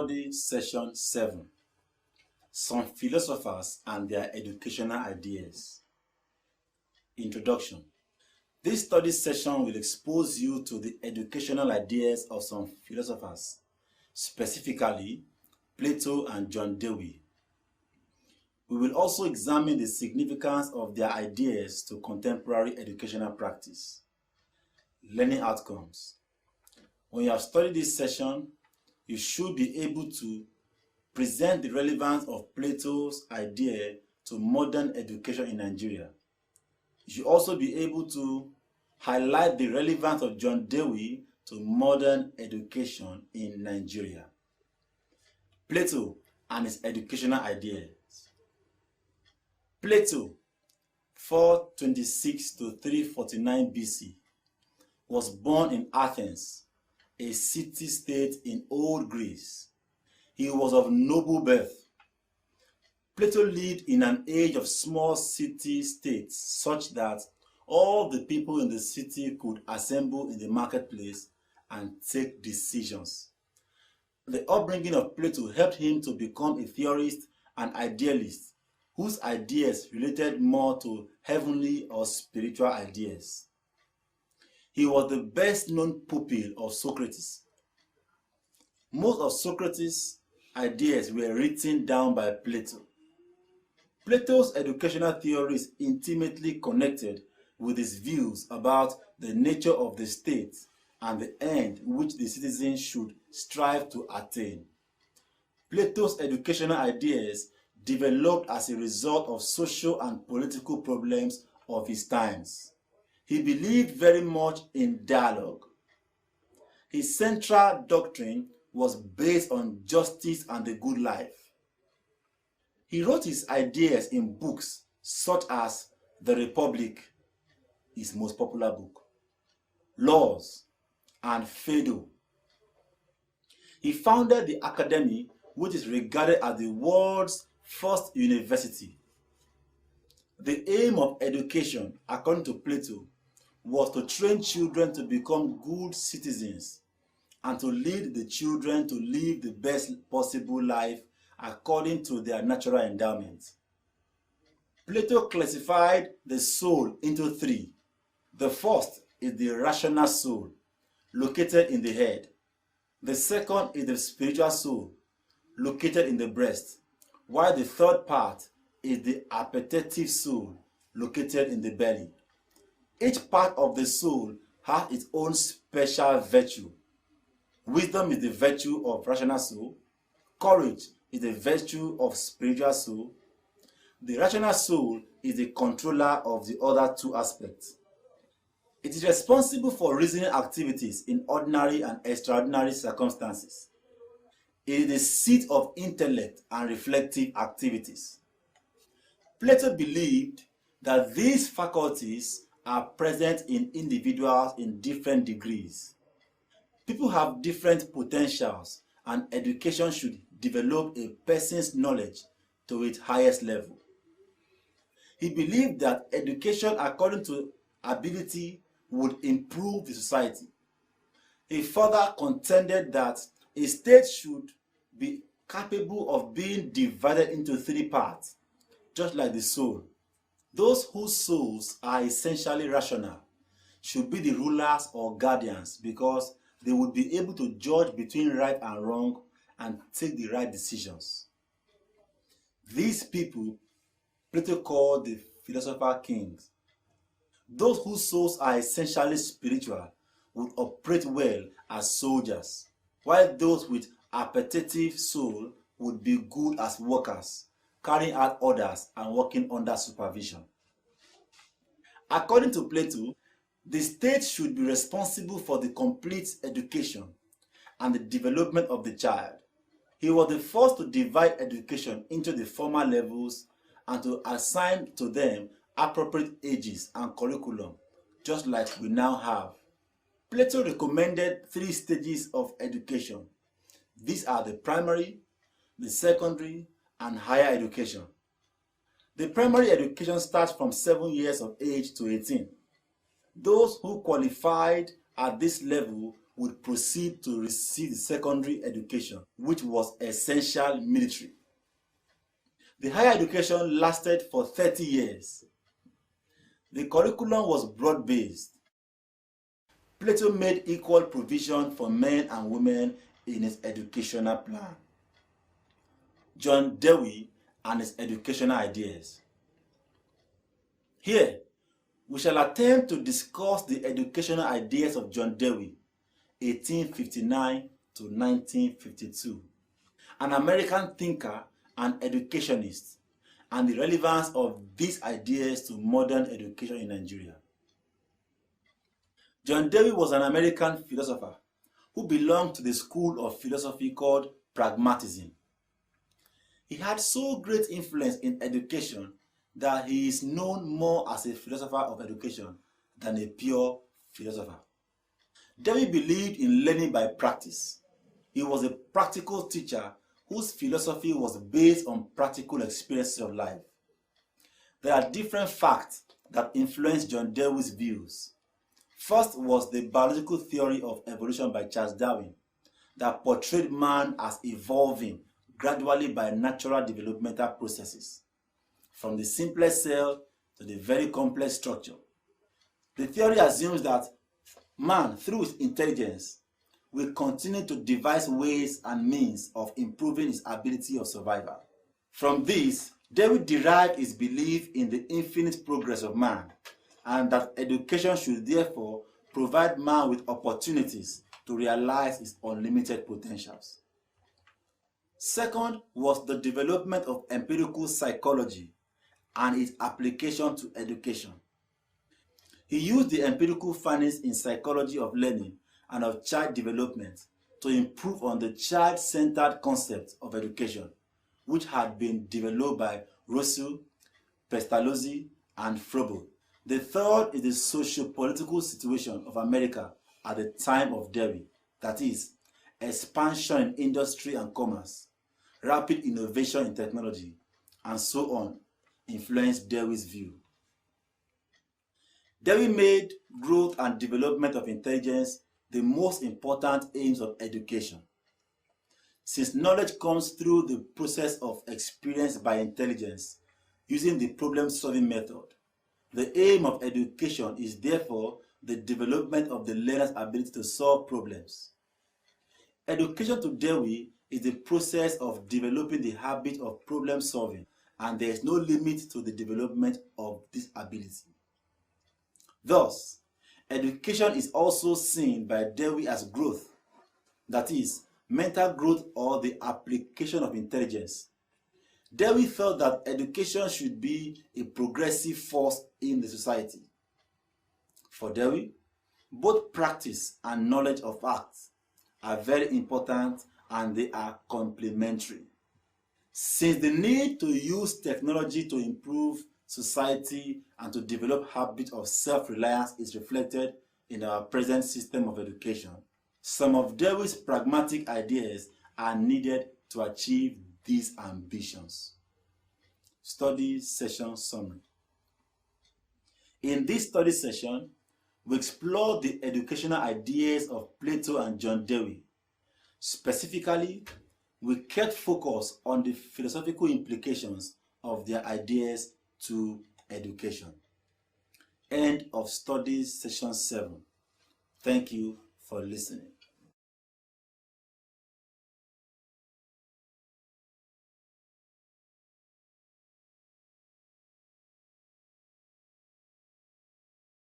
study session 7, Some Philosophers and Their Educational Ideas. Introduction. This study session will expose you to the educational ideas of some philosophers, specifically Plato and John Dewey. We will also examine the significance of their ideas to contemporary educational practice. Learning outcomes. When you have studied this session, you should be able to present the relevance of Plato's idea to modern education in Nigeria. You should also be able to highlight the relevance of John Dewey to modern education in Nigeria. Plato and his educational ideas. Plato, 426 to 349 BC, was born in Athens, a city-state in Old Greece. He was of noble birth. Plato lived in an age of small city-states such that all the people in the city could assemble in the marketplace and take decisions. The upbringing of Plato helped him to become a theorist and idealist whose ideas related more to heavenly or spiritual ideas. He was the best-known pupil of Socrates. Most of Socrates' ideas were written down by Plato. Plato's educational theory is intimately connected with his views about the nature of the state and the end which the citizens should strive to attain. Plato's educational ideas developed as a result of social and political problems of his times. He believed very much in dialogue. His central doctrine was based on justice and the good life. He wrote his ideas in books such as The Republic, his most popular book, Laws, and Phaedo. He founded the Academy, which is regarded as the world's first university. The aim of education, according to Plato, was to train children to become good citizens and to lead the children to live the best possible life according to their natural endowment. Plato classified the soul into three. The first is the rational soul, located in the head. The second is the spiritual soul, located in the breast, while the third part is the appetitive soul, located in the belly. Each part of the soul has its own special virtue. Wisdom is the virtue of rational soul. Courage is the virtue of spiritual soul. The rational soul is the controller of the other two aspects. It is responsible for reasoning activities in ordinary and extraordinary circumstances. It is the seat of intellect and reflective activities. Plato believed that these faculties are present in individuals in different degrees. People have different potentials, and education should develop a person's knowledge to its highest level. He believed that education according to ability would improve the society. He further contended that a state should be capable of being divided into three parts, just like the soul. Those whose souls are essentially rational should be the rulers or guardians because they would be able to judge between right and wrong and take the right decisions. These people Plato called the philosopher kings. Those whose souls are essentially spiritual would operate well as soldiers, while those with appetitive soul would be good as workers, carrying out orders and working under supervision. According to Plato, the state should be responsible for the complete education and the development of the child. He was the first to divide education into the formal levels and to assign to them appropriate ages and curriculum, just like we now have. Plato recommended three stages of education. These are the primary, the secondary, and higher education. The primary education starts from 7 years of age to 18. Those who qualified at this level would proceed to receive the secondary education, which was essential military. The higher education lasted for 30 years. The curriculum was broad-based. Plato made equal provision for men and women in his educational plan. John Dewey and his educational ideas. Here, we shall attempt to discuss the educational ideas of John Dewey, 1859 to 1952, an American thinker and educationist, and the relevance of these ideas to modern education in Nigeria. John Dewey was an American philosopher who belonged to the school of philosophy called pragmatism. He had so great influence in education that he is known more as a philosopher of education than a pure philosopher. Dewey believed in learning by practice. He was a practical teacher whose philosophy was based on practical experiences of life. There are different facts that influenced John Dewey's views. First was the biological theory of evolution by Charles Darwin that portrayed man as evolving gradually by natural developmental processes, from the simplest cell to the very complex structure. The theory assumes that man, through his intelligence, will continue to devise ways and means of improving his ability of survival. From this, Dewey derived his belief in the infinite progress of man, and that education should therefore provide man with opportunities to realize his unlimited potentials. Second was the development of empirical psychology and its application to education. He used the empirical findings in psychology of learning and of child development to improve on the child-centered concept of education, which had been developed by Russell, Pestalozzi, and Froebel. The third is the socio-political situation of America at the time of Dewey, that is, expansion in industry and commerce, rapid innovation in technology, and so on, influenced Dewey's view. Dewey made growth and development of intelligence the most important aims of education. Since knowledge comes through the process of experience by intelligence using the problem-solving method, the aim of education is therefore the development of the learner's ability to solve problems. Education to Dewey is the process of developing the habit of problem solving, and there is no limit to the development of this ability. Thus, education is also seen by Dewey as growth, that is, mental growth or the application of intelligence. Dewey felt that education should be a progressive force in the society. For Dewey, both practice and knowledge of facts are very important and they are complementary. Since the need to use technology to improve society and to develop habits of self-reliance is reflected in our present system of education, some of Dewey's pragmatic ideas are needed to achieve these ambitions. Study session summary. In this study session, we explore the educational ideas of Plato and John Dewey. Specifically, we kept focus on the philosophical implications of their ideas to education. End of study session 7. Thank you for listening.